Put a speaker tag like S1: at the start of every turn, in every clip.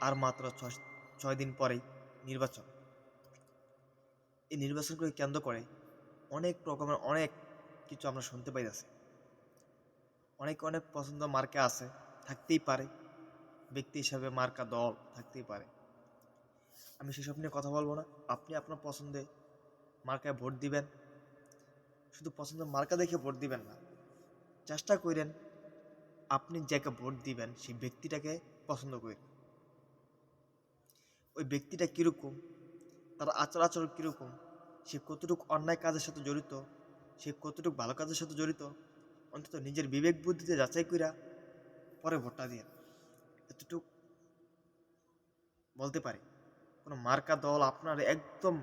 S1: আর মাত্র 6 দিন পরেই নির্বাচন। এই নির্বাচনকে কেন্দ্র করে অনেক রকমের অনেক কিছু আমরা শুনতে পাইতেছি। অনেক পছন্দ মার্কা আছে, থাকতেই পারে, ব্যক্তি হিসাবে মার্কা দল থাকতেই পারে। আমি সেসব নিয়ে কথা বলবো না। আপনি আপনার পছন্দে মার্কায় ভোট দিবেন। শুধু পছন্দের মার্কা দেখে ভোট দিবেন না, চেষ্টা করেন আপনি যাকে ভোট দিবেন সেই ব্যক্তিটাকে পছন্দ করেন। ওই ব্যক্তিটা কীরকম, তার আচরণ কীরকম, সে কতটুকু অন্যায় কাজের সাথে জড়িত, সে কতটুকু ভালো কাজের সাথে জড়িত, অন্তত নিজের বিবেক বুদ্ধিতে যাচাই কইরা পরে ভোটটা দিয়ে। এতটুকু বলতে পারি, কোনো মার্কা দল আপনার একদম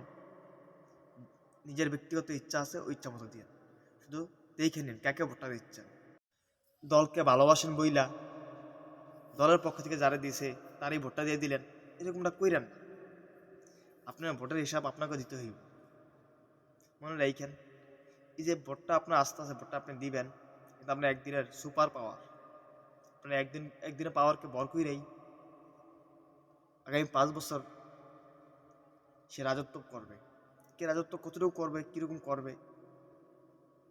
S1: নিজের ব্যক্তিগত ইচ্ছা আছে, ওই ইচ্ছা মতো দিয়ে শুধু দেখে নিন কাকে ভোটটা দিচ্ছেন। দলকে ভালোবাসেন বইলা দলের পক্ষ থেকে যারা দিয়েছে তারই ভোটটা দিয়ে দিলেন, এরকমটা কইরেন না। আপনার ভোটের হিসাব আপনাকে দিতে হইব। মনে রাখেন, এই যে ভোটটা আপনার আস্তে আস্তে ভোটটা আপনি দিবেন, কিন্তু আপনার একদিনের সুপার পাওয়ার, আপনার একদিনের পাওয়ারকে বর কইরাই আগামী 5 বছর সে রাজত্ব করবে। কে রাজত্ব কতটুকু করবে, কীরকম করবে,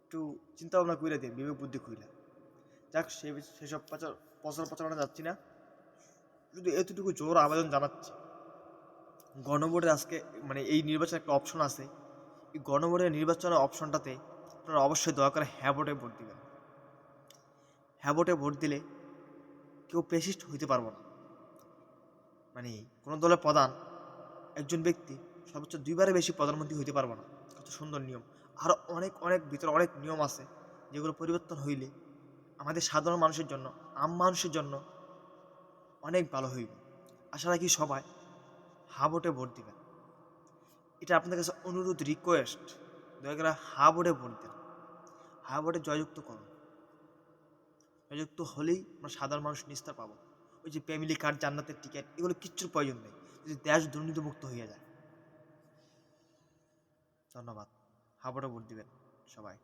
S1: একটু চিন্তা ভাবনা কইরা দিন, বিবেক বুদ্ধি কইরা। যাক, সেসব প্রচারণা যাচ্ছি না, শুধু এতটুকু জোর আবেদন জানাচ্ছি। গণভোটের আজকে মানে এই নির্বাচনে একটা অপশন আছে, এই গণভোটের নির্বাচনের অপশনটাতে আপনারা অবশ্যই দয়া করে হ্যাঁ ভোটে ভোট দিবেন। হ্যাঁ ভোটে ভোট দিলে কেউ পেসিস্ট হইতে পারবো না। মানে কোনো দলের প্রধান একজন ব্যক্তি সর্বোচ্চ 2বারের বেশি প্রধানমন্ত্রী হইতে পারবো না। কত সুন্দর নিয়ম। আরও অনেক ভিতরে অনেক নিয়ম আছে, যেগুলো পরিবর্তন হইলে আমাদের সাধারণ মানুষের জন্য, আম মানুষের জন্য অনেক ভালো হইব। আশা রাখি সবাই হ্যাঁ ভোটে ভোট দিবেন। এটা আপনাদের কাছে অনুরোধ, রিকোয়েস্ট, দয়া করে হ্যাঁ ভোটে ভোট দেন। হ্যাঁ ভোটে জয়যুক্ত করুন। জয়যুক্ত হলেই আমরা সাধারণ মানুষ নিস্তার পাবো। ওই যে ফ্যামিলি কার্ড, জান্নাতের টিকিট, এগুলো কিচ্ছুর প্রয়োজন নেই যদি দেশ দুর্নীতিমুক্ত হয়ে যায়। ধন্যবাদ। হ্যাঁ ভোটে ভোট দিবেন সবাই।